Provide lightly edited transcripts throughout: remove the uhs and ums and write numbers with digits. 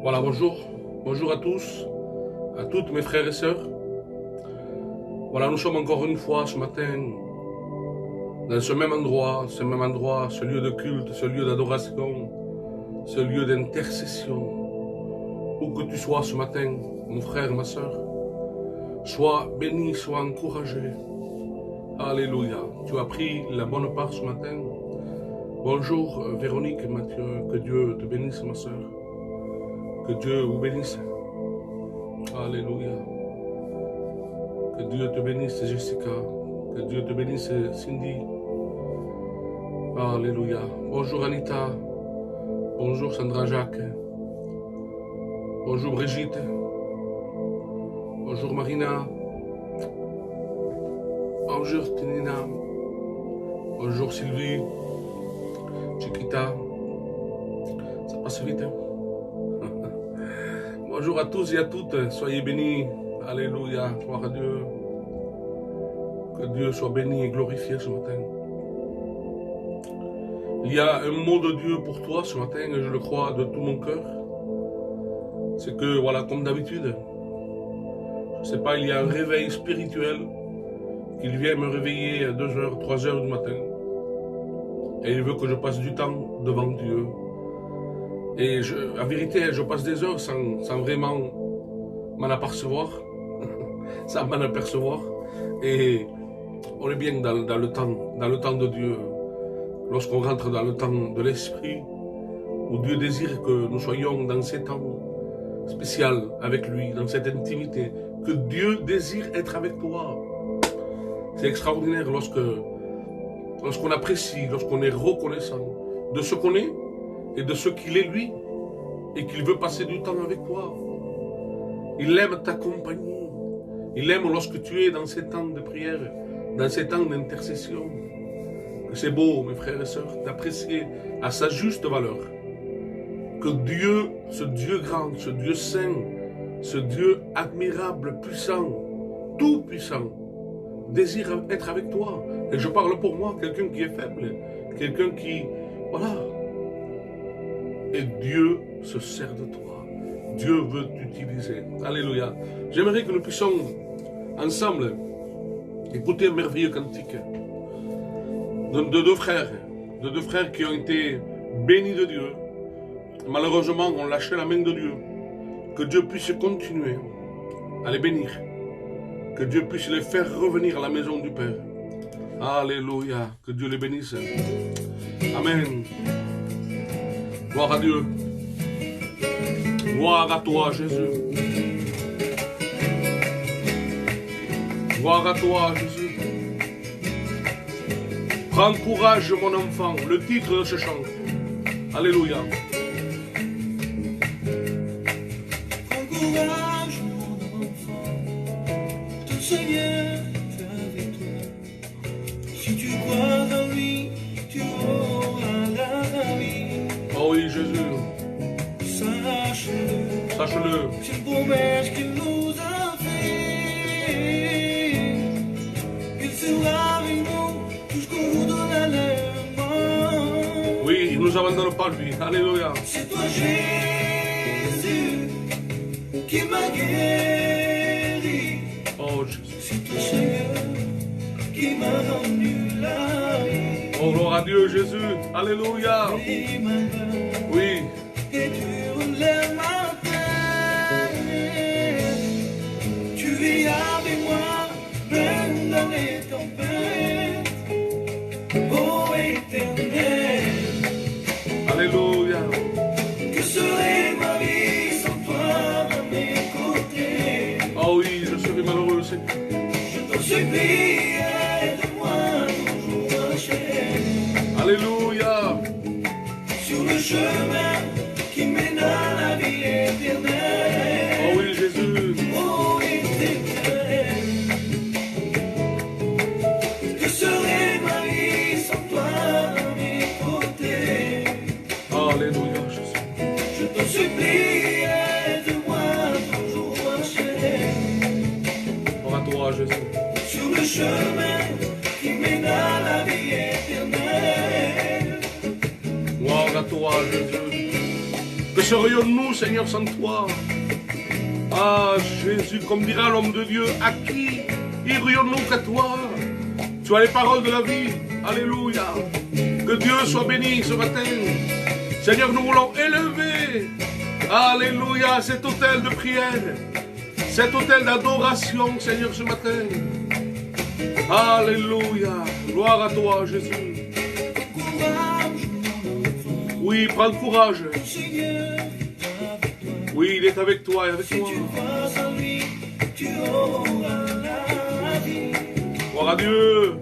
Voilà, bonjour. Bonjour à tous, à toutes mes frères et sœurs. Voilà, nous sommes encore une fois ce matin dans ce même endroit, ce lieu de culte, ce lieu d'adoration, ce lieu d'intercession. Où que tu sois ce matin, mon frère, ma sœur, sois béni, sois encouragé. Alléluia. Tu as pris la bonne part ce matin. Bonjour Véronique et Mathieu, que Dieu te bénisse ma sœur. Que Dieu vous bénisse. Alléluia. Que Dieu te bénisse Jessica. Que Dieu te bénisse Cindy. Alléluia. Bonjour Anita. Bonjour Sandra Jacques. Bonjour Brigitte. Bonjour Marina. Bonjour Tinina. Bonjour Sylvie. Chiquita. Ça passe vite. Hein? Bonjour à tous et à toutes. Soyez bénis. Alléluia. Gloire à Dieu. Que Dieu soit béni et glorifié ce matin. Il y a un mot de Dieu pour toi ce matin, et je le crois de tout mon cœur. C'est que, voilà, comme d'habitude, je ne sais pas, il y a un réveil spirituel. Il vient me réveiller à 2h, 3h du matin. Et il veut que je passe du temps devant Dieu. Et en vérité, je passe des heures sans vraiment m'en apercevoir. Sans m'en apercevoir. Et on est bien dans le temps de Dieu. Lorsqu'on rentre dans le temps de l'Esprit, où Dieu désire que nous soyons dans ces temps spéciaux avec lui, dans cette intimité, que Dieu désire être avec toi. C'est extraordinaire lorsqu'on apprécie, lorsqu'on est reconnaissant de ce qu'on est et de ce qu'il est lui, et qu'il veut passer du temps avec toi. Il aime t'accompagner. Il aime lorsque tu es dans ces temps de prière, dans ces temps d'intercession. C'est beau, mes frères et sœurs, d'apprécier à sa juste valeur que Dieu, ce Dieu grand, ce Dieu saint, ce Dieu admirable, puissant, tout puissant, désire être avec toi. Et je parle pour moi, quelqu'un qui est faible, quelqu'un qui, voilà. Et Dieu se sert de toi. Dieu veut t'utiliser. Alléluia. J'aimerais que nous puissions ensemble écouter un merveilleux cantique de deux frères qui ont été bénis de Dieu. Malheureusement, ont lâché la main de Dieu. Que Dieu puisse continuer à les bénir. Que Dieu puisse les faire revenir à la maison du Père. Alléluia. Que Dieu les bénisse. Amen. Gloire à Dieu. Gloire à toi, Jésus. Gloire à toi, Jésus. Prends courage, mon enfant. Le titre de ce chant. Alléluia. Prends courage, mon enfant. Ton Seigneur est avec toi. Si tu crois en lui, tu auras la vie. Oh oui, Jésus. Sache-le. Sache-le. C'est une promesse qu'il nous a fait. Il sera avec nous jusqu'au bout de la mort. Oui, il ne nous abandonne pas, lui. Alléluia. C'est toi, Jésus, qui m'a guéri. Oh, Jésus. C'est toi, Seigneur, qui m'a rendu la vie. Oh, gloire à Dieu, Jésus. Alléluia. Et ma main, Oui. et tu relèves ma peine. Tu es avec moi, même dans les tempêtes. Oh éternel, Alléluia. que serait ma vie sans toi à mes côtés? Oh oui, je serai malheureux, Seigneur. Je t'en supplie, aide-moi toujours à chercher Alléluia. sur le chemin qui mène à la vie éternelle. Oh oui, Jésus. Oh éternel, que serait ma vie sans toi à mes côtés? Alléluia, Jésus. Je t'en supplie, aide-moi toujours à chercher Gloire à toi, Jésus. sur le chemin qui mène à la vie éternelle. Gloire à toi, Jésus. Que serions-nous, Seigneur, sans toi? Ah, Jésus, comme dira l'homme de Dieu, à qui irions-nous qu'à toi? Tu as les paroles de la vie. Alléluia. Que Dieu soit béni ce matin. Seigneur, nous voulons élever, alléluia, cet autel de prière, cet autel d'adoration, Seigneur, ce matin. Alléluia. Gloire à toi, Jésus. Oui, prends courage. Oui, il est avec toi et avec moi. Gloire à Dieu.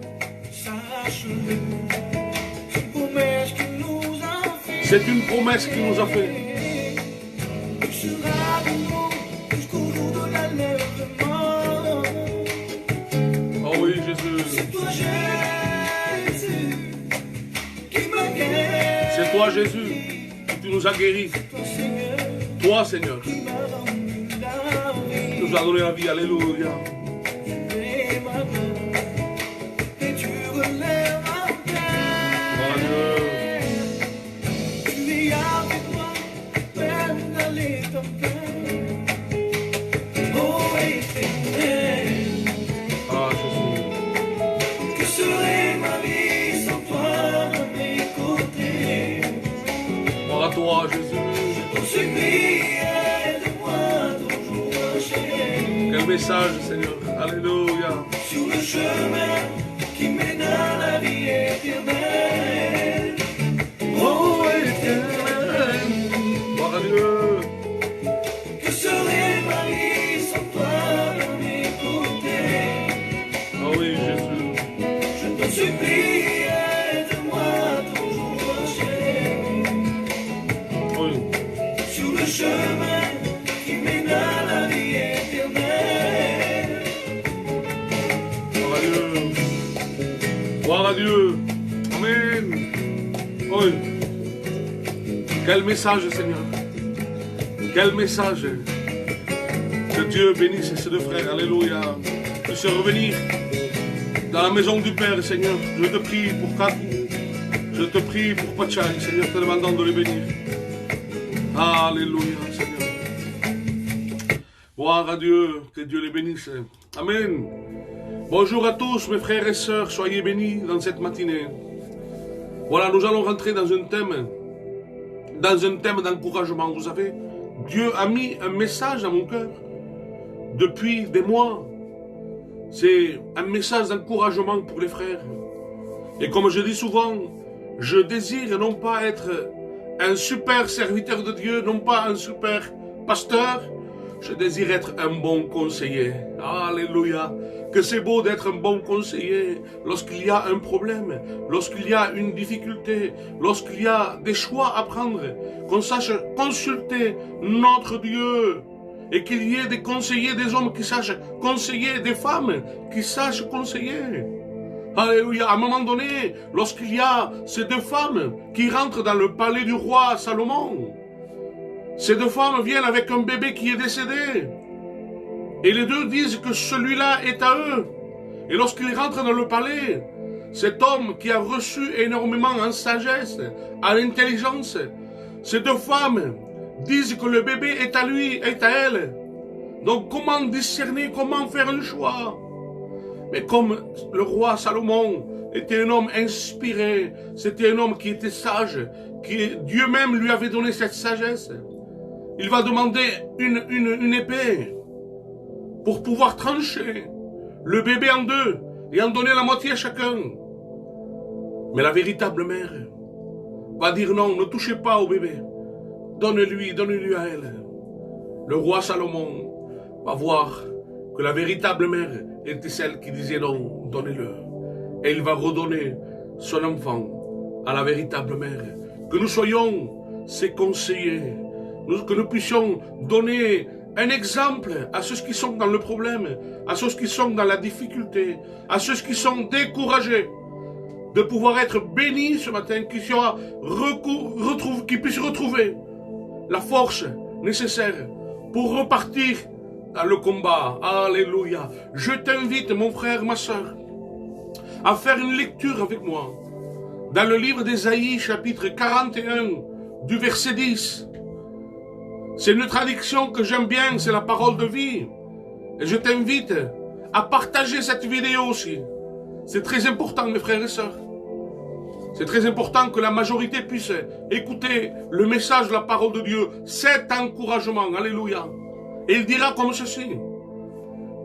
C'est une promesse qu'il nous a fait. Oh oui, Jésus. C'est toi, Jésus, qui tu nous as guéris. Toi, Seigneur, tu nous as donné la vie. Alléluia. Toi, Jésus. Quel message, Seigneur. Alléluia. Sur le chemin qui mène à la vie éternelle. Oh, éternel. Gloire à Dieu. Que serait ma vie sans toi à mes côtés? Oh oui, Jésus. Je te supplie. Chemin qui mène à la vie éternelle. Gloire à Dieu. Gloire à Dieu. Amen. Oui. Quel message, Seigneur. Quel message. Que Dieu bénisse ces deux frères. Alléluia. Puisse revenir dans la maison du Père, Seigneur. Je te prie pour Cathy. Je te prie pour Pachai, Seigneur, te demandant de les bénir. Alléluia, Seigneur. Gloire à Dieu, que Dieu les bénisse. Amen. Bonjour à tous, mes frères et sœurs, soyez bénis dans cette matinée. Voilà, nous allons rentrer dans un thème d'encouragement. Vous savez, Dieu a mis un message dans mon cœur depuis des mois. C'est un message d'encouragement pour les frères. Et comme je dis souvent, je désire non pas être un super serviteur de Dieu, non pas un super pasteur, je désire être un bon conseiller. Alléluia. Que c'est beau d'être un bon conseiller lorsqu'il y a un problème, lorsqu'il y a une difficulté, lorsqu'il y a des choix à prendre, qu'on sache consulter notre Dieu et qu'il y ait des conseillers, des hommes qui sachent conseiller, des femmes qui sachent conseiller. Alléluia. À un moment donné, lorsqu'il y a ces deux femmes qui rentrent dans le palais du roi Salomon, ces deux femmes viennent avec un bébé qui est décédé. Et les deux disent que celui-là est à eux. Et lorsqu'ils rentrent dans le palais, cet homme qui a reçu énormément en sagesse, en intelligence, ces deux femmes disent que le bébé est à lui, est à elle. Donc comment discerner, comment faire un choix? Mais comme le roi Salomon était un homme inspiré, c'était un homme qui était sage, qui Dieu même lui avait donné cette sagesse, il va demander une épée pour pouvoir trancher le bébé en deux et en donner la moitié à chacun. Mais la véritable mère va dire non, ne touchez pas au bébé, donnez-lui à elle. Le roi Salomon va voir que la véritable mère était celle qui disait non, donnez-le. Et il va redonner son enfant à la véritable mère. Que nous soyons ses conseillers, que nous puissions donner un exemple à ceux qui sont dans le problème, à ceux qui sont dans la difficulté, à ceux qui sont découragés, de pouvoir être bénis ce matin, qu'ils puissent retrouver la force nécessaire pour repartir dans le combat. Alléluia. Je t'invite, mon frère, ma soeur, à faire une lecture avec moi dans le livre d'Ésaïe, chapitre 41, du verset 10. C'est une traduction que j'aime bien, c'est la parole de vie. Et je t'invite à partager cette vidéo aussi. C'est très important, mes frères et sœurs. C'est très important que la majorité puisse écouter le message de la parole de Dieu, cet encouragement. Alléluia. Et il dira comme ceci.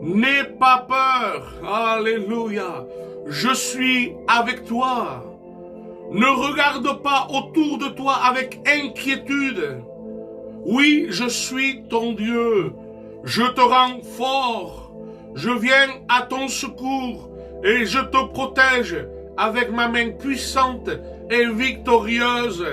N'aie pas peur. Alléluia. Je suis avec toi. Ne regarde pas autour de toi avec inquiétude. Oui, je suis ton Dieu. Je te rends fort. Je viens à ton secours et je te protège avec ma main puissante et victorieuse.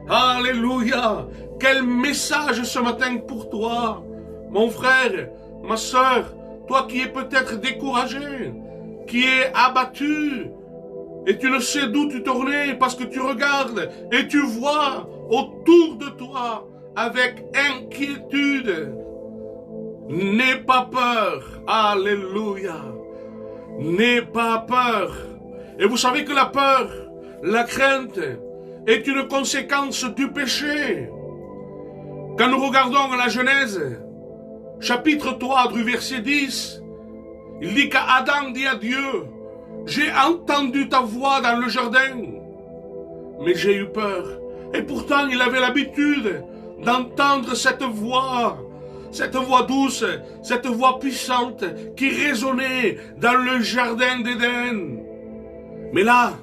Alléluia. Quel message ce matin pour toi, mon frère, ma sœur, toi qui es peut-être découragé, qui es abattu, et tu ne sais d'où tu tourner parce que tu regardes et tu vois autour de toi avec inquiétude. N'aie pas peur. Alléluia. N'aie pas peur. Et vous savez que la peur, la crainte, est une conséquence du péché. Quand nous regardons la Genèse, chapitre 3 du verset 10, il dit qu'Adam dit à Dieu, « J'ai entendu ta voix dans le jardin, mais j'ai eu peur. » Et pourtant, il avait l'habitude d'entendre cette voix douce, cette voix puissante qui résonnait dans le jardin d'Éden. Mais là,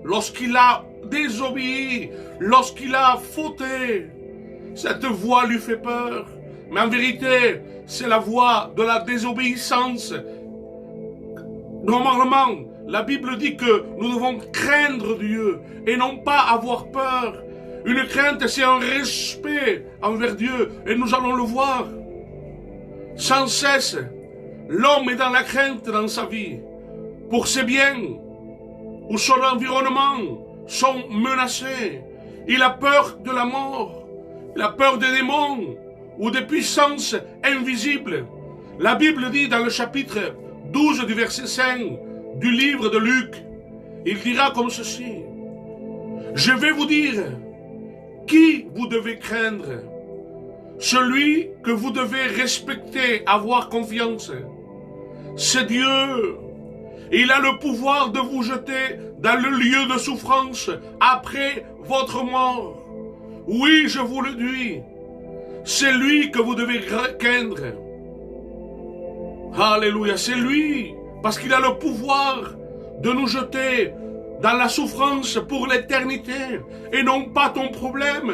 lorsqu'il a désobéi, lorsqu'il a fauté, cette voix lui fait peur. Mais en vérité, c'est la voix de la désobéissance. Normalement, la Bible dit que nous devons craindre Dieu et non pas avoir peur. Une crainte, c'est un respect envers Dieu et nous allons le voir. Sans cesse, l'homme est dans la crainte dans sa vie pour ses biens ou son environnement sont menacés. Il a peur de la mort, il a peur des démons ou des puissances invisibles. La Bible dit dans le chapitre 12 du verset 5 du livre de Luc, il dira comme ceci, « Je vais vous dire qui vous devez craindre, celui que vous devez respecter, avoir confiance. C'est Dieu. Il a le pouvoir de vous jeter dans le lieu de souffrance après votre mort. Oui, je vous le dis, c'est lui que vous devez craindre. » Alléluia, c'est lui, parce qu'il a le pouvoir de nous jeter dans la souffrance pour l'éternité, et non pas ton problème.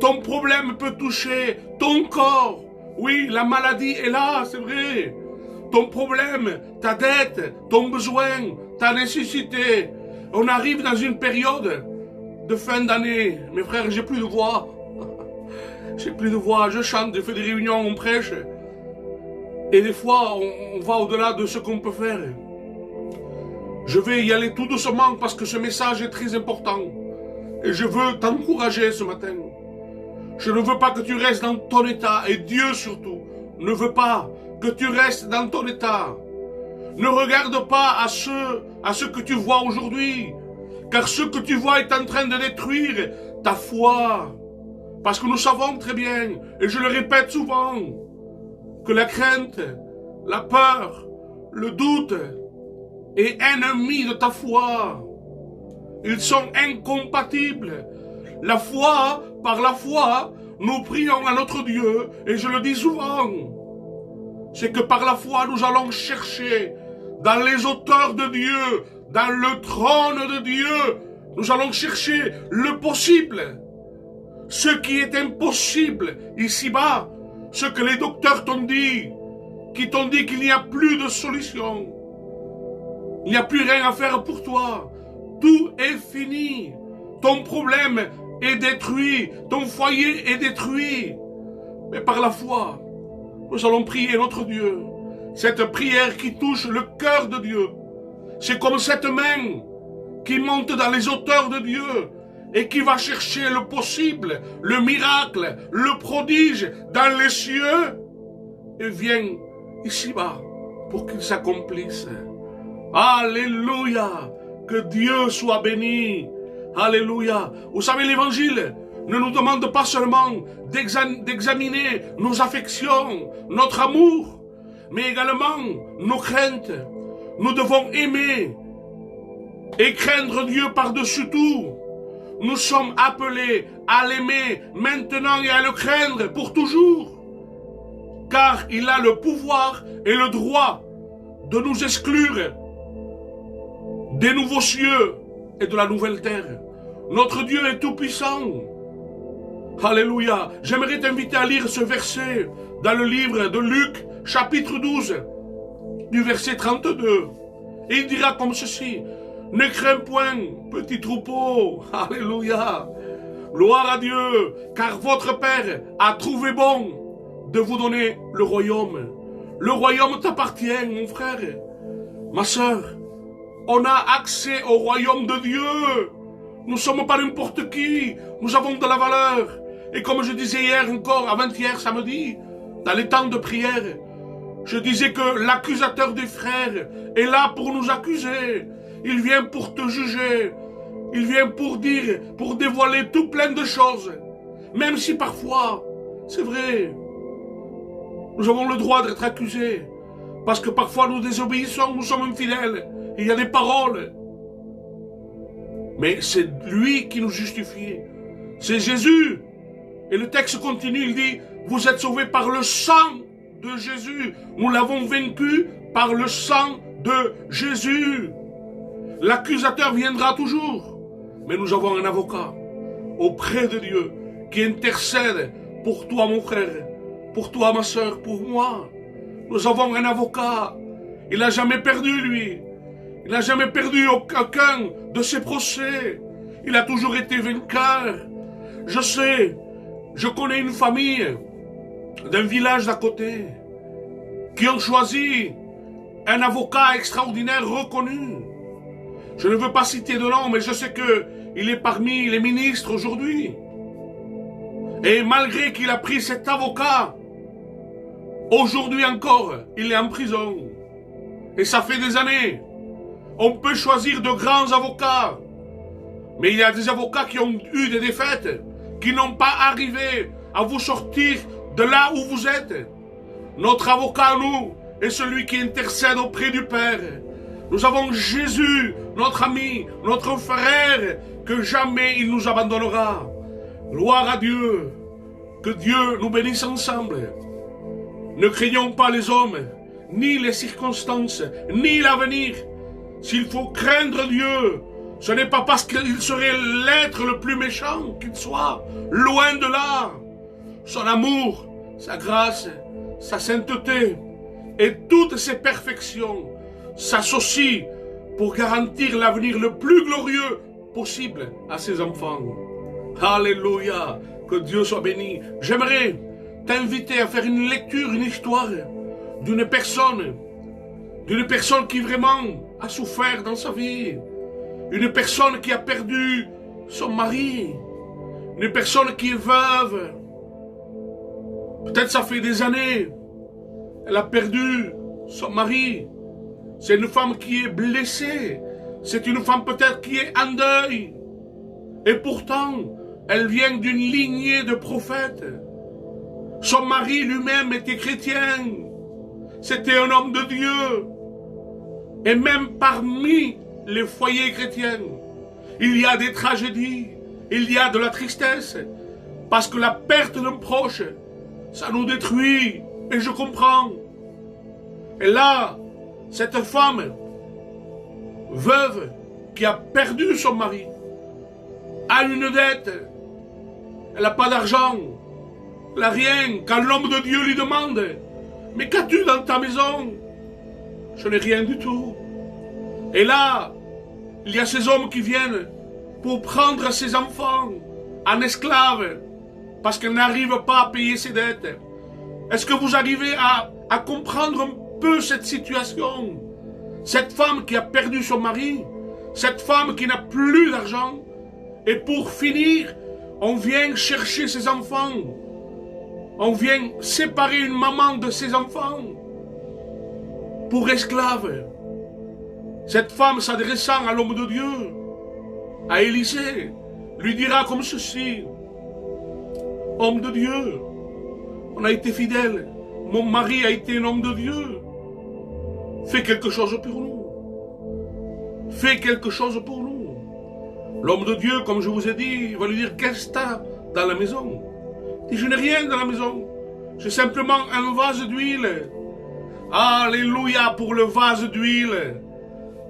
Ton problème peut toucher ton corps. Oui, la maladie est là, c'est vrai. Ton problème, ta dette, ton besoin, ta nécessité. On arrive dans une période de fin d'année. Mes frères, j'ai plus de voix. J'ai plus de voix, je chante, je fais des réunions, on prêche. Et des fois, on va au-delà de ce qu'on peut faire. Je vais y aller tout doucement parce que ce message est très important. Et je veux t'encourager ce matin. Je ne veux pas que tu restes dans ton état. Et Dieu surtout ne veut pas que tu restes dans ton état. Ne regarde pas à ce que tu vois aujourd'hui. Car ce que tu vois est en train de détruire ta foi. Parce que nous savons très bien, et je le répète souvent, que la crainte, la peur, le doute est ennemi de ta foi. Ils sont incompatibles. La foi, par la foi, nous prions à notre Dieu, et je le dis souvent, c'est que par la foi nous allons chercher dans les hauteurs de Dieu, dans le trône de Dieu, nous allons chercher le possible. Ce qui est impossible ici-bas, ce que les docteurs t'ont dit, qui t'ont dit qu'il n'y a plus de solution. Il n'y a plus rien à faire pour toi. Tout est fini. Ton problème est détruit. Ton foyer est détruit. Mais par la foi, nous allons prier notre Dieu. Cette prière qui touche le cœur de Dieu. C'est comme cette main qui monte dans les hauteurs de Dieu et qui va chercher le possible, le miracle, le prodige dans les cieux et vient ici-bas pour qu'il s'accomplisse. Alléluia! Que Dieu soit béni. Alléluia! Vous savez, l'évangile ne nous demande pas seulement d'examiner nos affections, notre amour, mais également nos craintes. Nous devons aimer et craindre Dieu par-dessus tout. Nous sommes appelés à l'aimer maintenant et à le craindre pour toujours. Car il a le pouvoir et le droit de nous exclure des nouveaux cieux et de la nouvelle terre. Notre Dieu est tout-puissant. Alléluia. J'aimerais t'inviter à lire ce verset dans le livre de Luc, chapitre 12, du verset 32. Et il dira comme ceci: ne crains point, petit troupeau. Alléluia. Gloire à Dieu, car votre Père a trouvé bon de vous donner le royaume. Le royaume t'appartient, mon frère, ma sœur. On a accès au royaume de Dieu. Nous ne sommes pas n'importe qui. Nous avons de la valeur. Et comme je disais hier encore, avant-hier, samedi, dans les temps de prière, je disais que l'accusateur des frères est là pour nous accuser. Il vient pour te juger. Il vient pour dire, pour dévoiler tout plein de choses. Même si parfois, c'est vrai, nous avons le droit d'être accusés. Parce que parfois nous désobéissons, nous sommes infidèles. Il y a des paroles. Mais c'est lui qui nous justifie. C'est Jésus. Et le texte continue, il dit, vous êtes sauvés par le sang de Jésus. Nous l'avons vaincu par le sang de Jésus. L'accusateur viendra toujours. Mais nous avons un avocat auprès de Dieu qui intercède pour toi, mon frère, pour toi, ma soeur, pour moi. Nous avons un avocat. Il n'a jamais perdu, lui. Il n'a jamais perdu aucun de ses procès. Il a toujours été vainqueur. Je sais, je connais une famille d'un village d'à côté qui ont choisi un avocat extraordinaire reconnu. Je ne veux pas citer de nom, mais je sais qu'il est parmi les ministres aujourd'hui. Et malgré qu'il a pris cet avocat, aujourd'hui encore, il est en prison. Et ça fait des années. On peut choisir de grands avocats. Mais il y a des avocats qui ont eu des défaites, qui n'ont pas arrivé à vous sortir de là où vous êtes. Notre avocat, nous, est celui qui intercède auprès du Père. Nous avons Jésus, notre ami, notre frère, que jamais il nous abandonnera. Gloire à Dieu. Que Dieu nous bénisse ensemble. Ne craignons pas les hommes, ni les circonstances, ni l'avenir. S'il faut craindre Dieu, ce n'est pas parce qu'il serait l'être le plus méchant qu'il soit, loin de là. Son amour, sa grâce, sa sainteté et toutes ses perfections s'associent pour garantir l'avenir le plus glorieux possible à ses enfants. Alléluia, que Dieu soit béni. J'aimerais t'inviter à faire une lecture, une histoire d'une personne qui vraiment a souffert dans sa vie, une personne qui a perdu son mari, une personne qui est veuve. Peut-être ça fait des années, elle a perdu son mari. C'est une femme qui est blessée, c'est une femme peut-être qui est en deuil. Et pourtant, elle vient d'une lignée de prophètes. Son mari lui-même était chrétien. C'était un homme de Dieu. Et même parmi les foyers chrétiens, il y a des tragédies, il y a de la tristesse, parce que la perte d'un proche, ça nous détruit, et je comprends. Et là, cette femme, veuve, qui a perdu son mari, a une dette, elle n'a pas d'argent, elle n'a rien. Quand l'homme de Dieu lui demande, mais qu'as-tu dans ta maison? Je n'ai rien du tout. Et là, il y a ces hommes qui viennent pour prendre ses enfants en esclaves parce qu'elle n'arrive pas à payer ses dettes. Est-ce que vous arrivez à comprendre un peu cette situation? Cette femme qui a perdu son mari, cette femme qui n'a plus d'argent, et pour finir, on vient chercher ses enfants. On vient séparer une maman de ses enfants pour esclaves. Cette femme s'adressant à l'homme de Dieu, à Élisée, lui dira comme ceci: homme de Dieu. On a été fidèles. Mon mari a été un homme de Dieu. Fais quelque chose pour nous. Fais quelque chose pour nous. L'homme de Dieu, comme je vous ai dit, il va lui dire, qu'est-ce que t'as dans la maison? Il dit, je n'ai rien dans la maison. J'ai simplement un vase d'huile. Alléluia pour le vase d'huile.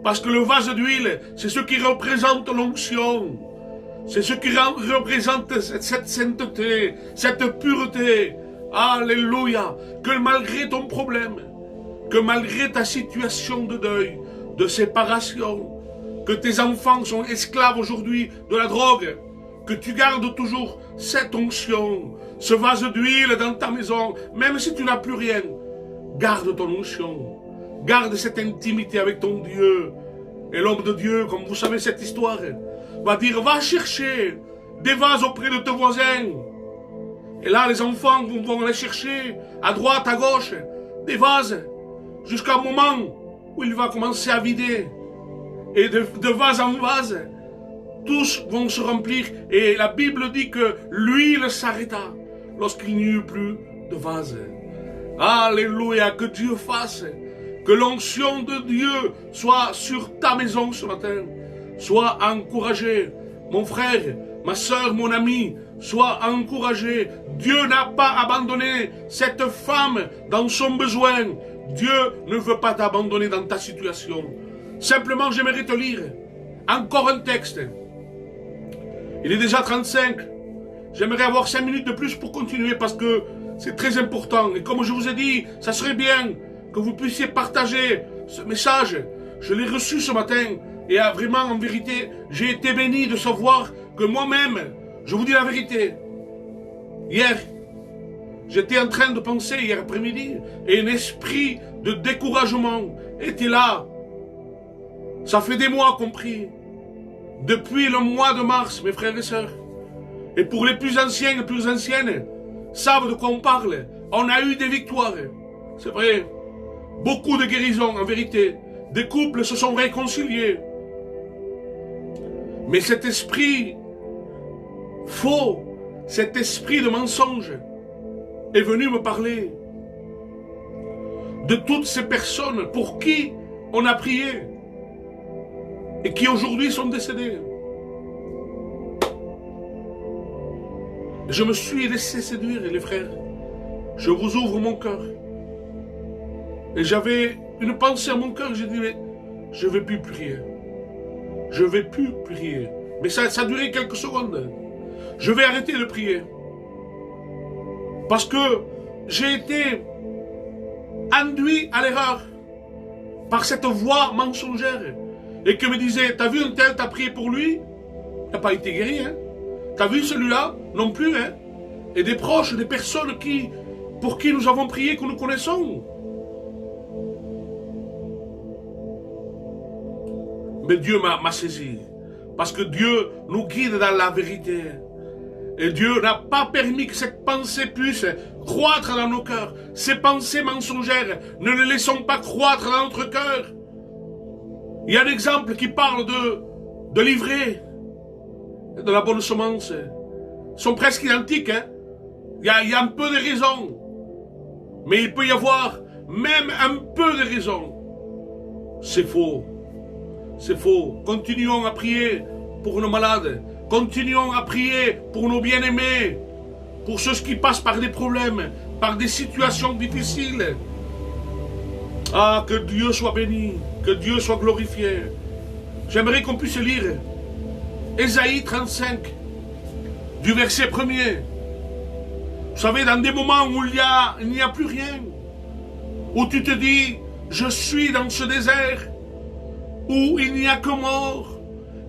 Parce que le vase d'huile, c'est ce qui représente l'onction. C'est ce qui représente cette sainteté, cette pureté. Alléluia. Que malgré ton problème, que malgré ta situation de deuil, de séparation, que tes enfants sont esclaves aujourd'hui de la drogue, que tu gardes toujours cette onction, ce vase d'huile dans ta maison, même si tu n'as plus rien, garde ton onction, garde cette intimité avec ton Dieu. Et l'homme de Dieu, comme vous savez cette histoire, va dire, va chercher des vases auprès de tes voisins. Et là, les enfants vont aller chercher à droite, à gauche, des vases, jusqu'à un moment où il va commencer à vider. Et de vase en vase, tous vont se remplir. Et la Bible dit que l'huile s'arrêta lorsqu'il n'y eut plus de vase. Alléluia, que Dieu fasse, que l'onction de Dieu soit sur ta maison ce matin. Sois encouragé, mon frère, ma soeur, mon ami, sois encouragé. Dieu n'a pas abandonné cette femme dans son besoin. Dieu ne veut pas t'abandonner dans ta situation. Simplement, j'aimerais te lire encore un texte. Il est déjà 35. J'aimerais avoir 5 minutes de plus pour continuer parce que c'est très important. Et comme je vous ai dit, ça serait bien que vous puissiez partager ce message. Je l'ai reçu ce matin. Et vraiment, en vérité, j'ai été béni de savoir que moi-même, je vous dis la vérité. Hier, j'étais en train de penser, hier après-midi, et un esprit de découragement était là. Ça fait des mois qu'on prie. Depuis le mois de mars, mes frères et sœurs. Et pour les plus anciens et les plus anciennes, savent de quoi on parle. On a eu des victoires. C'est vrai. Beaucoup de guérisons, en vérité. Des couples se sont réconciliés. Mais cet esprit faux, cet esprit de mensonge est venu me parler de toutes ces personnes pour qui on a prié et qui aujourd'hui sont décédées. Je me suis laissé séduire, les frères. Je vous ouvre mon cœur. Et j'avais une pensée à mon cœur, j'ai dit, mais je ne vais plus prier. Je ne vais plus prier. Mais ça a duré quelques secondes. Je vais arrêter de prier. Parce que j'ai été induit à l'erreur par cette voix mensongère. Et qui me disait, t'as vu un tel, t'as prié pour lui? Il n'a pas été guéri, hein? T'as vu celui-là? Non plus, hein? Et des proches, des personnes pour qui nous avons prié, que nous connaissons. Mais Dieu m'a saisi. Parce que Dieu nous guide dans la vérité. Et Dieu n'a pas permis que cette pensée puisse croître dans nos cœurs. Ces pensées mensongères, ne les laissons pas croître dans notre cœur. Il y a un exemple qui parle de l'ivraie, de la bonne semence. Ils sont presque identiques. Hein? Il y a un peu de raison. Mais il peut y avoir même un peu de raison. C'est faux. C'est faux. Continuons à prier pour nos malades. Continuons à prier pour nos bien-aimés. Pour ceux qui passent par des problèmes, par des situations difficiles. Ah, que Dieu soit béni. Que Dieu soit glorifié. J'aimerais qu'on puisse lire Ésaïe 35, du verset 1er. Vous savez, dans des moments où il n'y a plus rien, où tu te dis, je suis dans ce désert, où il n'y a que mort,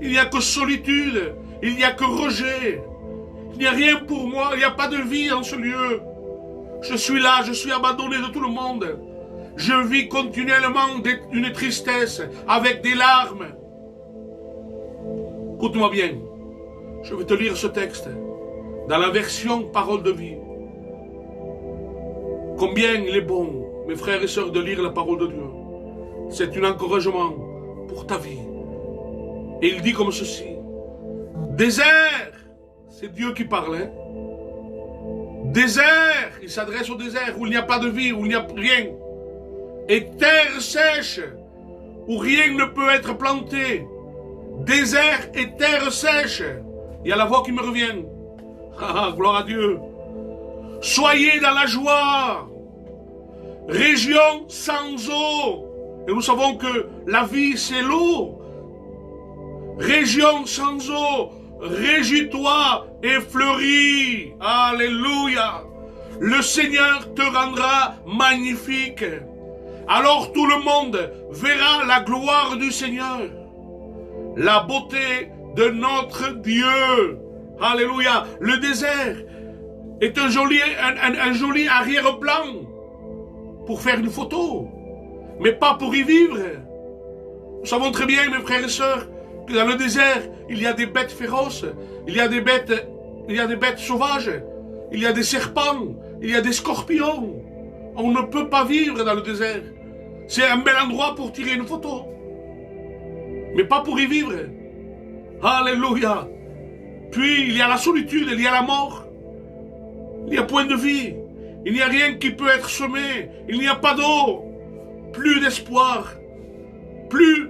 il n'y a que solitude, il n'y a que rejet, il n'y a rien pour moi, il n'y a pas de vie dans ce lieu. Je suis là, je suis abandonné de tout le monde. Je vis continuellement une tristesse avec des larmes. Écoute-moi bien, je vais te lire ce texte dans la version Parole de vie. Combien il est bon, mes frères et sœurs, de lire la parole de Dieu. C'est un encouragement pour ta vie. Et il dit comme ceci. Désert, c'est Dieu qui parle. Hein? Désert, il s'adresse au désert où il n'y a pas de vie, où il n'y a rien. Et terre sèche, où rien ne peut être planté. Désert et terre sèche. Il y a la voix qui me revient. Ah, gloire à Dieu. Soyez dans la joie. Région sans eau. Et nous savons que la vie, c'est l'eau. Région sans eau. Réjouis-toi et fleuris. Alléluia. Le Seigneur te rendra magnifique. Alors tout le monde verra la gloire du Seigneur. La beauté de notre Dieu. Alléluia. Le désert est un joli arrière-plan pour faire une photo, mais pas pour y vivre. Nous savons très bien, mes frères et sœurs, que dans le désert, il y a des bêtes féroces, il y a des bêtes sauvages, il y a des serpents, il y a des scorpions. On ne peut pas vivre dans le désert. C'est un bel endroit pour tirer une photo, mais pas pour y vivre. Alléluia. Puis il y a la solitude, il y a la mort. Il n'y a point de vie. Il n'y a rien qui peut être semé. Il n'y a pas d'eau. Plus d'espoir. Plus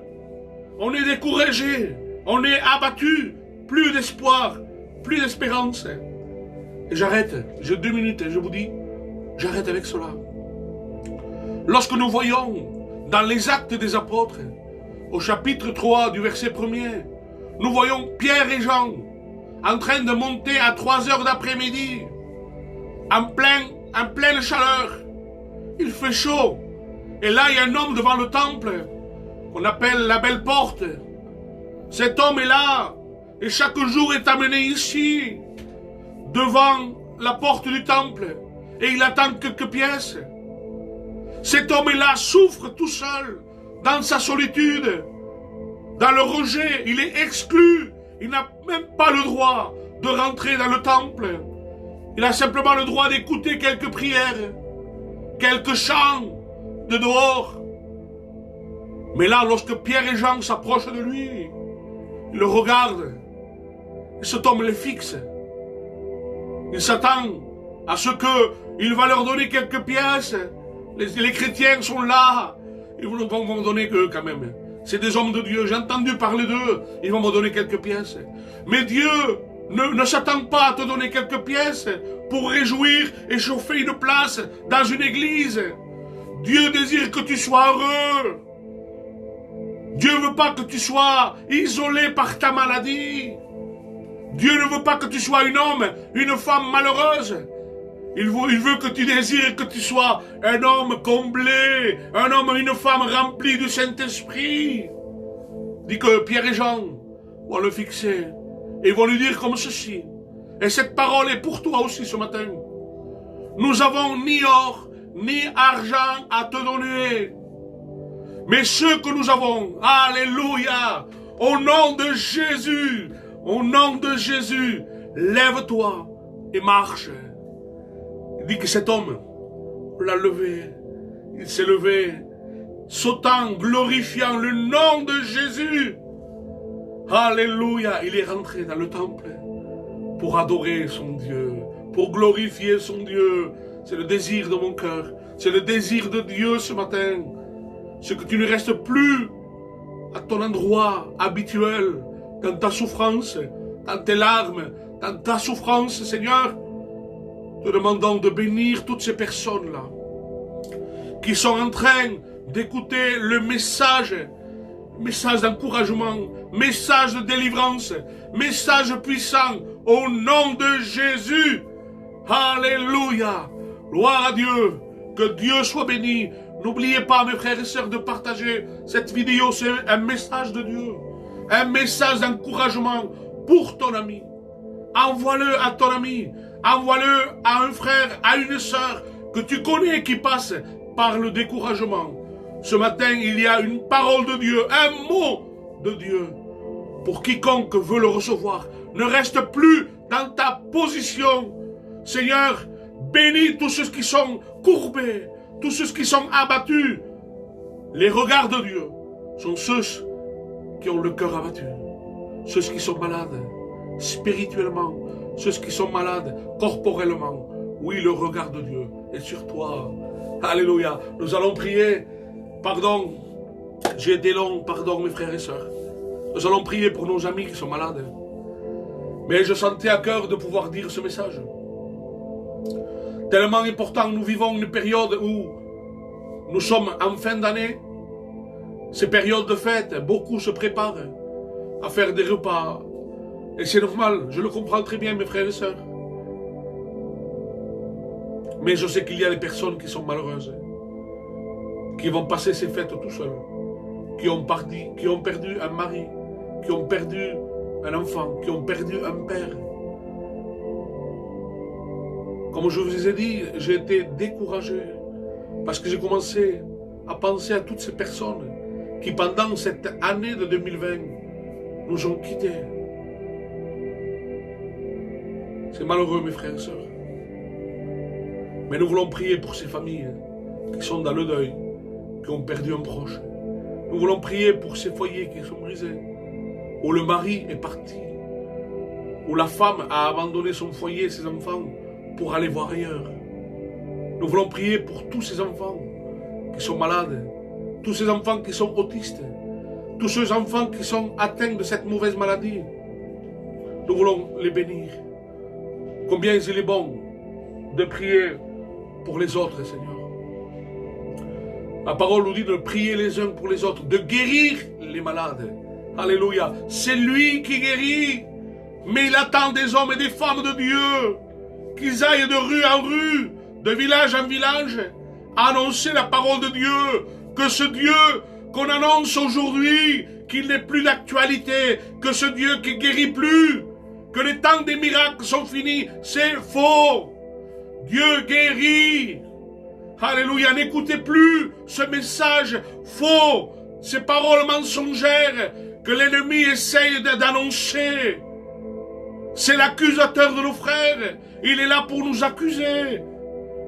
on est découragé. On est abattu. Plus d'espoir. Plus d'espérance. Et j'arrête. J'ai 2 minutes et je vous dis, j'arrête avec cela. Lorsque nous voyons dans les Actes des Apôtres, au chapitre 3 du verset 1er, nous voyons Pierre et Jean en train de monter à 3 heures d'après-midi, en pleine chaleur. Il fait chaud. Et là, il y a un homme devant le temple, qu'on appelle la Belle Porte. Cet homme est là, et chaque jour est amené ici, devant la porte du temple, et il attend quelques pièces. Cet homme est là, souffre tout seul, dans sa solitude, dans le rejet, il est exclu. Il n'a même pas le droit de rentrer dans le temple. Il a simplement le droit d'écouter quelques prières, quelques chants de dehors. Mais là, lorsque Pierre et Jean s'approchent de lui, ils le regardent, et cet homme les fixe. Il s'attend à ce qu'il va leur donner quelques pièces. Les chrétiens sont là, ils vont me donner qu'eux quand même. C'est des hommes de Dieu, j'ai entendu parler d'eux, ils vont me donner quelques pièces. Mais Dieu ne s'attend pas à te donner quelques pièces pour réjouir et chauffer une place dans une église. Dieu désire que tu sois heureux. Dieu ne veut pas que tu sois isolé par ta maladie. Dieu ne veut pas que tu sois un homme, une femme malheureuse. Il veut que tu désires que tu sois un homme comblé, un homme, une femme remplie du Saint-Esprit. Dit que Pierre et Jean vont le fixer et vont lui dire comme ceci. Et cette parole est pour toi aussi ce matin. Nous avons ni or, ni argent à te donner. Mais ce que nous avons, alléluia, au nom de Jésus, lève-toi et marche. Il dit que cet homme l'a levé, il s'est levé, sautant, glorifiant le nom de Jésus. Alléluia, il est rentré dans le temple pour adorer son Dieu, pour glorifier son Dieu. C'est le désir de mon cœur, c'est le désir de Dieu ce matin. C'est que tu ne restes plus à ton endroit habituel, dans ta souffrance, dans tes larmes, dans ta souffrance, Seigneur. Te demandons de bénir toutes ces personnes-là qui sont en train d'écouter le message d'encouragement, message de délivrance, message puissant au nom de Jésus. Alléluia. Gloire à Dieu. Que Dieu soit béni. N'oubliez pas, mes frères et sœurs, de partager cette vidéo. C'est un message de Dieu. Un message d'encouragement pour ton ami. Envoie-le à ton ami. Envoie-le à un frère, à une sœur que tu connais qui passe par le découragement. Ce matin, il y a une parole de Dieu, un mot de Dieu. Pour quiconque veut le recevoir, ne reste plus dans ta position. Seigneur, bénis tous ceux qui sont courbés, tous ceux qui sont abattus. Les regards de Dieu sont ceux qui ont le cœur abattu, ceux qui sont malades spirituellement, ceux qui sont malades corporellement. Oui, le regard de Dieu est sur toi. Alléluia. Nous allons prier. Pardon, j'ai été long. Pardon, mes frères et sœurs. Nous allons prier pour nos amis qui sont malades. Mais je sentais à cœur de pouvoir dire ce message. Tellement important, nous vivons une période où nous sommes en fin d'année. Ces périodes de fête, beaucoup se préparent à faire des repas. Et c'est normal, je le comprends très bien, mes frères et sœurs. Mais je sais qu'il y a des personnes qui sont malheureuses, qui vont passer ces fêtes tout seuls, qui ont perdu un mari, qui ont perdu un enfant, qui ont perdu un père. Comme je vous ai dit, j'ai été découragé parce que j'ai commencé à penser à toutes ces personnes qui, pendant cette année de 2020, nous ont quittés. C'est malheureux, mes frères et sœurs. Mais nous voulons prier pour ces familles qui sont dans le deuil, qui ont perdu un proche. Nous voulons prier pour ces foyers qui sont brisés, où le mari est parti, où la femme a abandonné son foyer et ses enfants pour aller voir ailleurs. Nous voulons prier pour tous ces enfants qui sont malades, tous ces enfants qui sont autistes, tous ces enfants qui sont atteints de cette mauvaise maladie. Nous voulons les bénir. Combien il est bon de prier pour les autres, Seigneur. La parole nous dit de prier les uns pour les autres, de guérir les malades. Alléluia. C'est lui qui guérit. Mais il attend des hommes et des femmes de Dieu qu'ils aillent de rue en rue, de village en village, annoncer la parole de Dieu, que ce Dieu qu'on annonce aujourd'hui, qu'il n'est plus d'actualité, que ce Dieu qui guérit plus, que les temps des miracles sont finis, c'est faux. Dieu guérit. Alléluia, n'écoutez plus ce message faux, ces paroles mensongères que l'ennemi essaye d'annoncer. C'est l'accusateur de nos frères. Il est là pour nous accuser.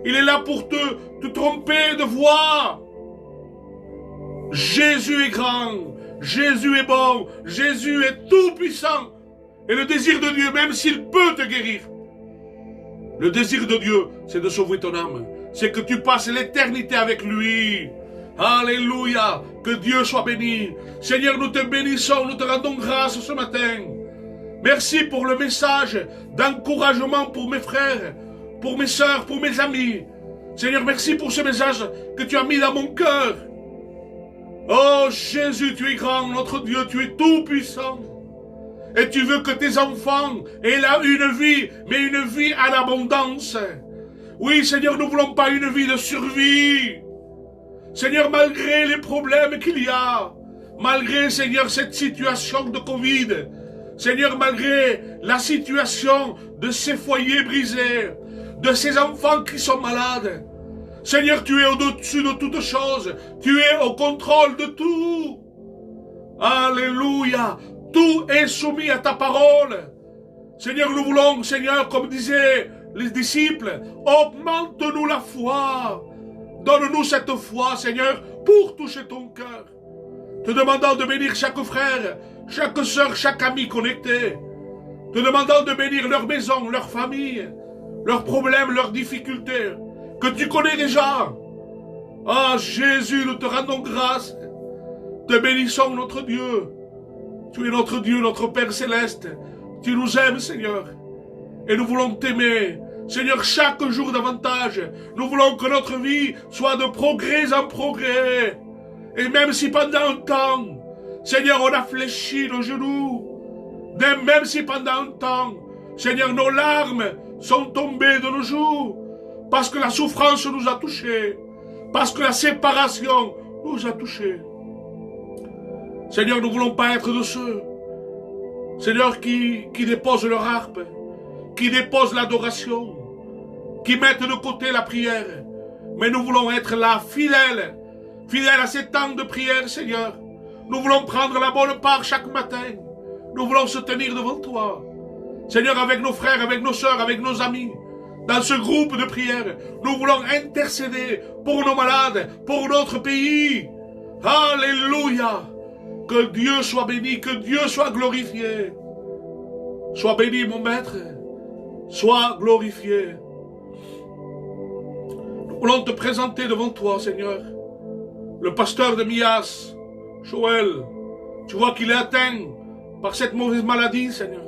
Il est là pour te tromper de voix. Jésus est grand. Jésus est bon. Jésus est tout puissant. Et le désir de Dieu, même s'il peut te guérir, le désir de Dieu, c'est de sauver ton âme. C'est que tu passes l'éternité avec lui. Alléluia. Que Dieu soit béni. Seigneur, nous te bénissons, nous te rendons grâce ce matin. Merci pour le message d'encouragement pour mes frères, pour mes sœurs, pour mes amis. Seigneur, merci pour ce message que tu as mis dans mon cœur. Oh Jésus, tu es grand, notre Dieu, tu es tout puissant. Et tu veux que tes enfants aient là une vie, mais une vie en abondance. Oui, Seigneur, nous ne voulons pas une vie de survie. Seigneur, malgré les problèmes qu'il y a, malgré, Seigneur, cette situation de Covid, Seigneur, malgré la situation de ces foyers brisés, de ces enfants qui sont malades, Seigneur, tu es au-dessus de toutes choses, tu es au contrôle de tout. Alléluia. Tout est soumis à ta parole. Seigneur, nous voulons, Seigneur, comme disaient les disciples, augmente-nous la foi. Donne-nous cette foi, Seigneur, pour toucher ton cœur. Te demandant de bénir chaque frère, chaque sœur, chaque ami connecté. Te demandant de bénir leur maison, leur famille, leurs problèmes, leurs difficultés, que tu connais déjà. Ah, Jésus, nous te rendons grâce. Te bénissons, notre Dieu. Tu es notre Dieu, notre Père Céleste. Tu nous aimes, Seigneur. Et nous voulons t'aimer. Seigneur, chaque jour davantage. Nous voulons que notre vie soit de progrès en progrès. Et même si pendant un temps, Seigneur, on a fléchi nos genoux. Même si pendant un temps, Seigneur, nos larmes sont tombées de nos joues. Parce que la souffrance nous a touchés. Parce que la séparation nous a touchés. Seigneur, nous ne voulons pas être de ceux, Seigneur, qui déposent leur harpe, qui déposent l'adoration, qui mettent de côté la prière. Mais nous voulons être là, fidèles à ces temps de prière, Seigneur. Nous voulons prendre la bonne part chaque matin. Nous voulons se tenir devant toi. Seigneur, avec nos frères, avec nos sœurs, avec nos amis, dans ce groupe de prière, nous voulons intercéder pour nos malades, pour notre pays. Alléluia. Que Dieu soit béni, que Dieu soit glorifié. Sois béni, mon maître. Sois glorifié. voulons te présenter devant toi, Seigneur, le pasteur de Mias, Joël. Tu vois qu'il est atteint par cette mauvaise maladie, Seigneur.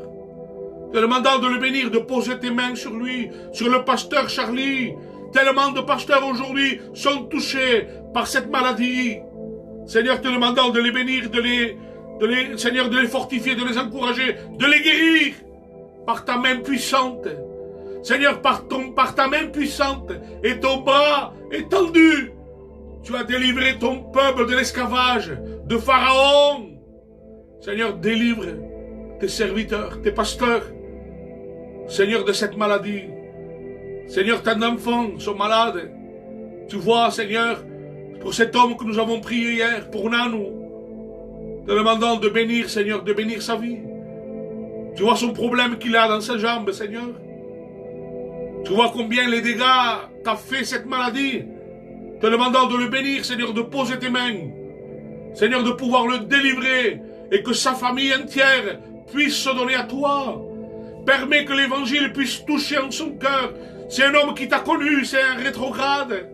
Te demandant de le bénir, de poser tes mains sur lui, sur le pasteur Charlie. Tellement de pasteurs aujourd'hui sont touchés par cette maladie. Seigneur, te demandant de les bénir, Seigneur, de les fortifier, de les encourager, de les guérir par ta main puissante. Seigneur, par ta main puissante et ton bras étendu, tu as délivré ton peuple de l'esclavage, de Pharaon. Seigneur, délivre tes serviteurs, tes pasteurs, Seigneur, de cette maladie. Seigneur, tes enfants sont malades. Tu vois, Seigneur, pour cet homme que nous avons prié hier, pour Nanou, te demandant de bénir, Seigneur, de bénir sa vie. Tu vois son problème qu'il a dans sa jambe, Seigneur. Tu vois combien les dégâts qu'a fait cette maladie. Te demandant de le bénir, Seigneur, de poser tes mains. Seigneur, de pouvoir le délivrer et que sa famille entière puisse se donner à toi. Permets que l'évangile puisse toucher en son cœur. C'est un homme qui t'a connu, c'est un rétrograde.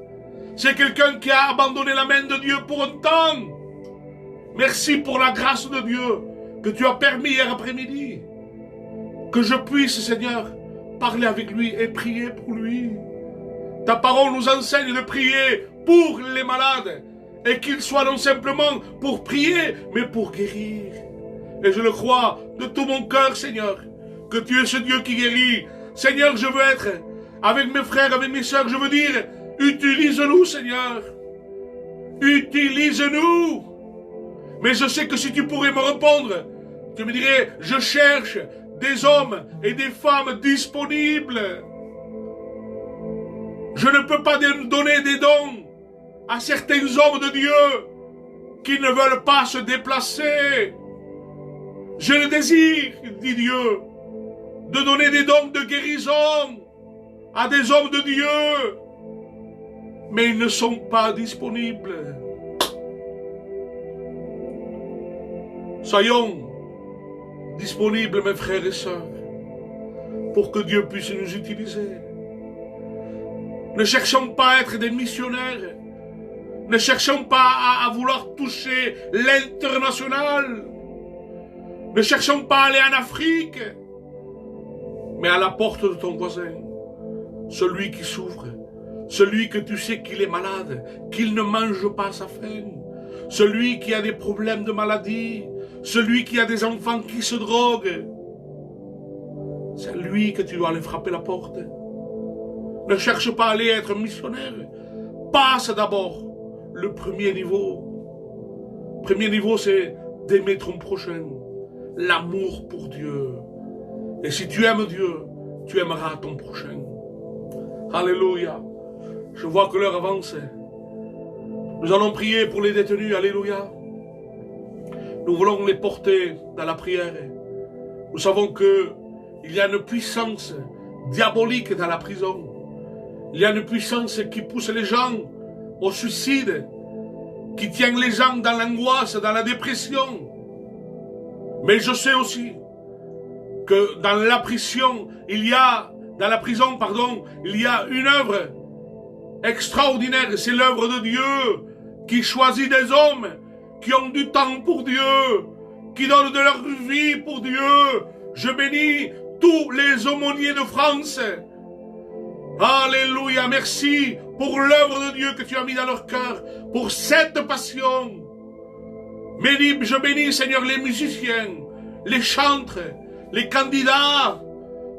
C'est quelqu'un qui a abandonné la main de Dieu pour un temps. Merci pour la grâce de Dieu que tu as permis hier après-midi. Que je puisse, Seigneur, parler avec lui et prier pour lui. Ta parole nous enseigne de prier pour les malades et qu'ils soient non simplement pour prier, mais pour guérir. Et je le crois de tout mon cœur, Seigneur, que tu es ce Dieu qui guérit. Seigneur, je veux être avec mes frères, avec mes sœurs, je veux dire, utilise-nous, Seigneur. Utilise-nous. Mais je sais que si tu pourrais me répondre, tu me dirais, je cherche des hommes et des femmes disponibles. Je ne peux pas donner des dons à certains hommes de Dieu qui ne veulent pas se déplacer. Je le désire, dit Dieu, de donner des dons de guérison à des hommes de Dieu, mais ils ne sont pas disponibles. Soyons disponibles, mes frères et sœurs, pour que Dieu puisse nous utiliser. Ne cherchons pas à être des missionnaires. Ne cherchons pas à vouloir toucher l'international. Ne cherchons pas à aller en Afrique, mais à la porte de ton voisin, celui qui souffre, celui que tu sais qu'il est malade, qu'il ne mange pas à sa faim, celui qui a des problèmes de maladie, celui qui a des enfants qui se droguent. C'est lui que tu dois aller frapper la porte. Ne cherche pas à aller être missionnaire. Passe d'abord le premier niveau. Le premier niveau, c'est d'aimer ton prochain. L'amour pour Dieu. Et si tu aimes Dieu, tu aimeras ton prochain. Alléluia. Je vois que l'heure avance. Nous allons prier pour les détenus. Alléluia. Nous voulons les porter dans la prière. Nous savons qu'il y a une puissance diabolique dans la prison. Il y a une puissance qui pousse les gens au suicide, qui tient les gens dans l'angoisse, dans la dépression. Mais je sais aussi que dans la prison, il y a une œuvre extraordinaire. C'est l'œuvre de Dieu qui choisit des hommes qui ont du temps pour Dieu, qui donnent de leur vie pour Dieu. Je bénis tous les aumôniers de France. Alléluia, merci pour l'œuvre de Dieu que tu as mis dans leur cœur, pour cette passion. Je bénis, Seigneur, les musiciens, les chantres, les candidats,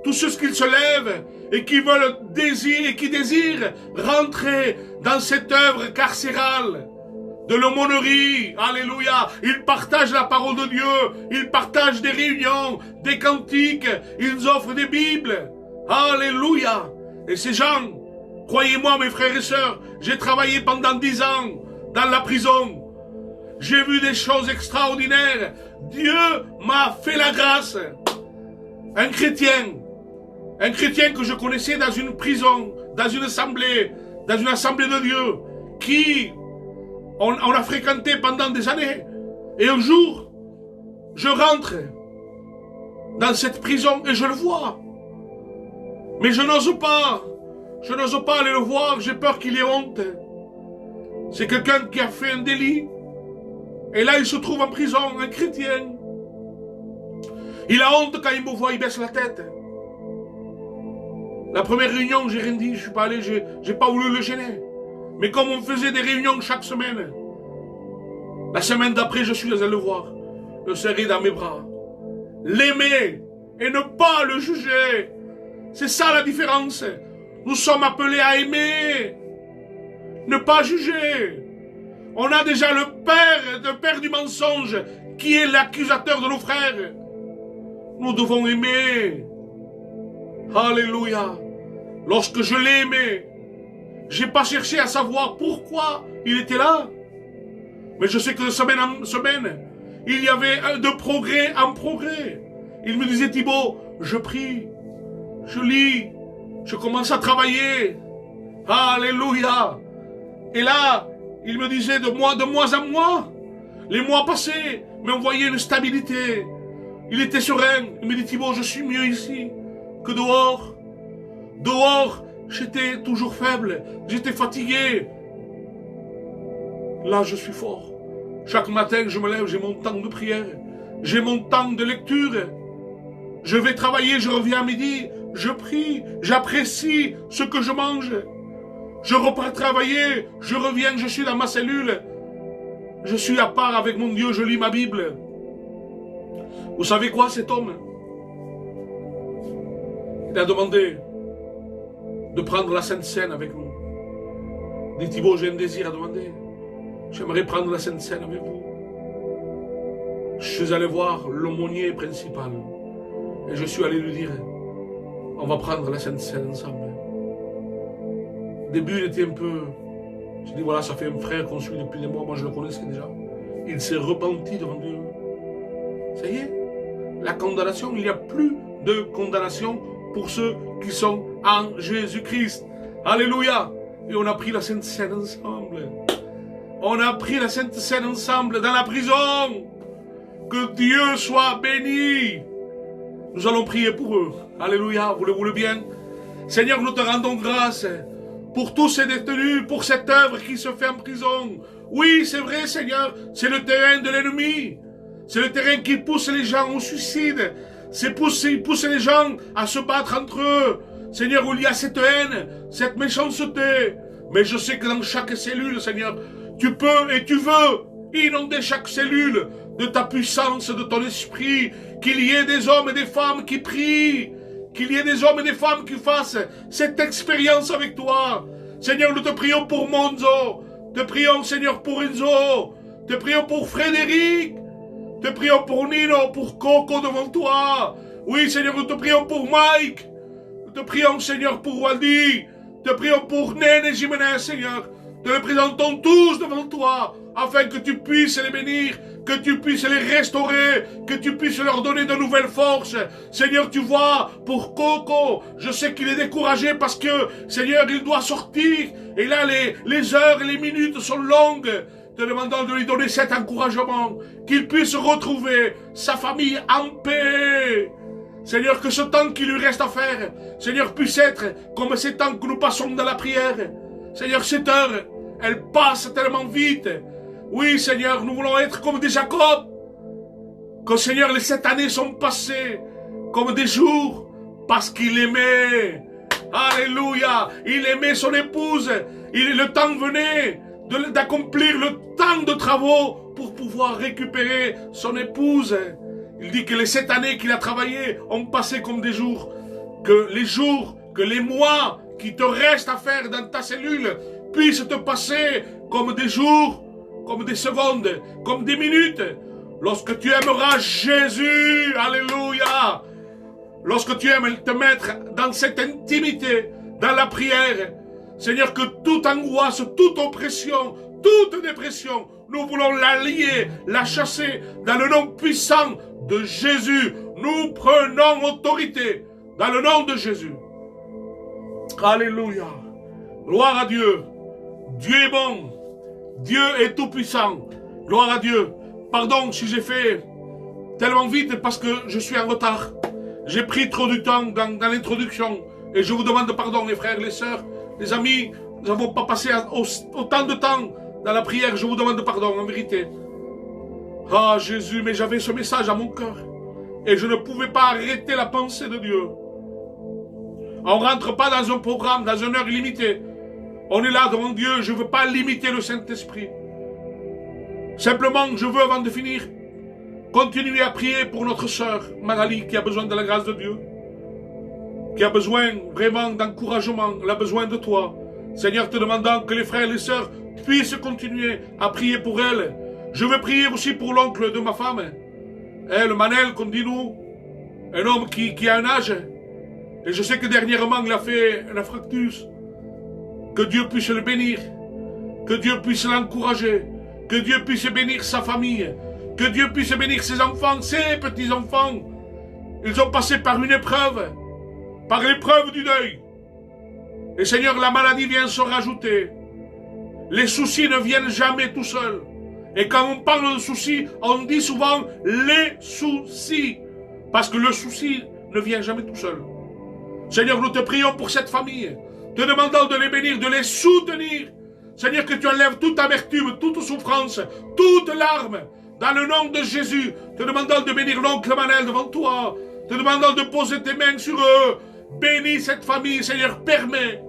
tous ceux qui se lèvent et qui désirent rentrer dans cette œuvre carcérale de l'aumônerie. Alléluia. Ils partagent la parole de Dieu, ils partagent des réunions, des cantiques, ils offrent des Bibles. Alléluia. Et ces gens, croyez-moi mes frères et sœurs, j'ai travaillé pendant 10 ans dans la prison. J'ai vu des choses extraordinaires. Dieu m'a fait la grâce. Un chrétien que je connaissais dans une prison, dans une assemblée de Dieu, qui on a fréquenté pendant des années. Et un jour, je rentre dans cette prison et je le vois. Mais je n'ose pas. Je n'ose pas aller le voir, j'ai peur qu'il ait honte. C'est quelqu'un qui a fait un délit. Et là, il se trouve en prison, un chrétien. Il a honte quand il me voit, il baisse la tête. La première réunion, j'ai rien dit, je suis pas allé, j'ai pas voulu le gêner. Mais comme on faisait des réunions chaque semaine, la semaine d'après, je suis allé le voir, le serrer dans mes bras, l'aimer et ne pas le juger. C'est ça la différence. Nous sommes appelés à aimer, ne pas juger. On a déjà le père du mensonge, qui est l'accusateur de nos frères. Nous devons aimer. Alléluia. Lorsque je l'ai aimé, j'ai pas cherché à savoir pourquoi il était là. Mais je sais que de semaine en semaine, il y avait de progrès en progrès. Il me disait, Thibaut, je prie, je lis, je commence à travailler. Alléluia. Et là, il me disait de mois en mois, les mois passés, mais on voyait une stabilité. Il était serein. Il me dit, Thibaut, je suis mieux ici que dehors. Dehors, j'étais toujours faible, j'étais fatigué. Là, je suis fort. Chaque matin, je me lève, j'ai mon temps de prière, j'ai mon temps de lecture. Je vais travailler, je reviens à midi, je prie, j'apprécie ce que je mange. Je repars travailler, je reviens, je suis dans ma cellule. Je suis à part avec mon Dieu, je lis ma Bible. Vous savez quoi, cet homme? Il a demandé de prendre la Sainte Seine avec nous. Il dit, Thibaut, j'ai un désir à demander. J'aimerais prendre la Sainte Seine avec vous. Je suis allé voir l'aumônier principal. Et je suis allé lui dire, on va prendre la Sainte Seine ensemble. Au début, il était un peu... J'ai dit, voilà, ça fait un frère qu'on suit depuis des mois, moi je le connaissais déjà. Il s'est repenti devant Dieu. Ça y est, la condamnation, il n'y a plus de condamnation pour ceux qui sont en Jésus-Christ. Alléluia. Et on a pris la Sainte Seine ensemble. On a pris la Sainte Seine ensemble dans la prison. Que Dieu soit béni. Nous allons prier pour eux. Alléluia, vous le voulez bien. Seigneur, nous te rendons grâce pour tous ces détenus, pour cette œuvre qui se fait en prison. Oui, c'est vrai, Seigneur, c'est le terrain de l'ennemi. C'est le terrain qui pousse les gens au suicide. Il pousse les gens à se battre entre eux. Seigneur, où il y a cette haine, cette méchanceté. Mais je sais que dans chaque cellule, Seigneur, tu peux et tu veux inonder chaque cellule de ta puissance, de ton esprit. Qu'il y ait des hommes et des femmes qui prient. Qu'il y ait des hommes et des femmes qui fassent cette expérience avec toi. Seigneur, nous te prions pour Monzo. Te prions, Seigneur, pour Enzo. Te prions pour Frédéric. Te prions pour Nino, pour Coco devant toi. Oui, Seigneur, nous te prions pour Mike. Nous te prions, Seigneur, pour Waldi. Te prions pour Nene et Jiménez, Seigneur. Te les présentons tous devant toi, afin que tu puisses les bénir, que tu puisses les restaurer, que tu puisses leur donner de nouvelles forces. Seigneur, tu vois, pour Coco, je sais qu'il est découragé parce que, Seigneur, il doit sortir. Et là, les heures et les minutes sont longues. Te demandant de lui donner cet encouragement, qu'il puisse retrouver sa famille en paix. Seigneur, que ce temps qui lui reste à faire, Seigneur, puisse être comme ces temps que nous passons dans la prière. Seigneur, cette heure, elle passe tellement vite. Oui, Seigneur, nous voulons être comme des Jacob. Que, Seigneur, les 7 années sont passées comme des jours parce qu'il aimait. Alléluia. Il aimait son épouse. Le temps venait d'accomplir le temps de travaux pour pouvoir récupérer son épouse. Il dit que les 7 années qu'il a travaillé ont passé comme des jours. Que les jours, que les mois qui te restent à faire dans ta cellule puissent te passer comme des jours, comme des secondes, comme des minutes. Lorsque tu aimeras Jésus, alléluia. Lorsque tu aimes te mettre dans cette intimité, dans la prière, Seigneur, que toute angoisse, toute oppression, toute dépression, nous voulons la lier, la chasser dans le nom puissant de Jésus. Nous prenons autorité dans le nom de Jésus. Alléluia. Gloire à Dieu. Dieu est bon. Dieu est tout puissant. Gloire à Dieu. Pardon si j'ai fait tellement vite parce que je suis en retard. J'ai pris trop du temps dans l'introduction. Et je vous demande pardon, les frères et les sœurs. Les amis, nous n'avons pas passé autant de temps dans la prière. Je vous demande pardon, en vérité. Ah, Jésus, mais j'avais ce message à mon cœur. Et je ne pouvais pas arrêter la pensée de Dieu. On ne rentre pas dans un programme, dans une heure illimitée. On est là devant Dieu, je ne veux pas limiter le Saint-Esprit. Simplement, je veux, avant de finir, continuer à prier pour notre sœur, Magali, qui a besoin de la grâce de Dieu. Qui a besoin vraiment d'encouragement, elle a besoin de toi. Seigneur, te demandant que les frères et les sœurs puissent continuer à prier pour elle. Je veux prier aussi pour l'oncle de ma femme. Le Manel, comme dit nous, un homme qui a un âge. Et je sais que dernièrement, il a fait un infarctus. Que Dieu puisse le bénir. Que Dieu puisse l'encourager. Que Dieu puisse bénir sa famille. Que Dieu puisse bénir ses enfants, ses petits-enfants. Ils ont passé par une épreuve. Par l'épreuve du deuil. Et Seigneur, la maladie vient se rajouter. Les soucis ne viennent jamais tout seuls. Et quand on parle de soucis, on dit souvent les soucis. Parce que le souci ne vient jamais tout seul. Seigneur, nous te prions pour cette famille. Te demandons de les bénir, de les soutenir. Seigneur, que tu enlèves toute amertume, toute souffrance, toute larme. Dans le nom de Jésus, te demandons de bénir l'oncle Manel devant toi. Te demandons de poser tes mains sur eux. Bénis cette famille, Seigneur, permets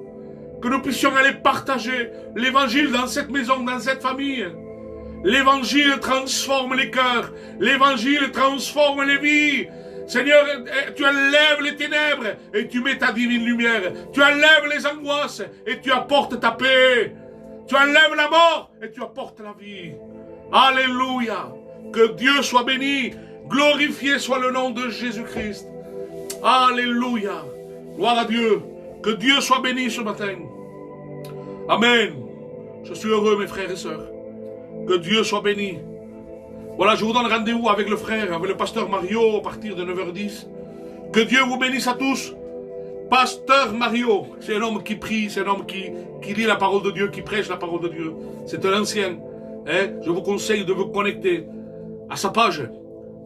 que nous puissions aller partager l'évangile dans cette maison, dans cette famille. L'évangile transforme les cœurs. L'évangile transforme les vies. Seigneur, tu enlèves les ténèbres et tu mets ta divine lumière. Tu enlèves les angoisses et tu apportes ta paix. Tu enlèves la mort et tu apportes la vie. Alléluia. Que Dieu soit béni. Glorifié soit le nom de Jésus-Christ. Alléluia. Gloire à Dieu. Que Dieu soit béni ce matin. Amen. Je suis heureux, mes frères et sœurs. Que Dieu soit béni. Voilà, je vous donne rendez-vous avec le frère, avec le pasteur Mario, à partir de 9h10. Que Dieu vous bénisse à tous. Pasteur Mario, c'est un homme qui prie, c'est un homme qui lit la parole de Dieu, qui prêche la parole de Dieu. C'est un ancien. Je vous conseille de vous connecter à sa page,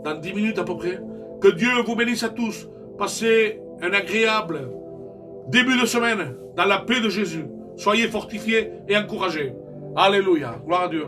dans 10 minutes à peu près. Que Dieu vous bénisse à tous. Passez un agréable début de semaine dans la paix de Jésus. Soyez fortifiés et encouragés. Alléluia. Gloire à Dieu.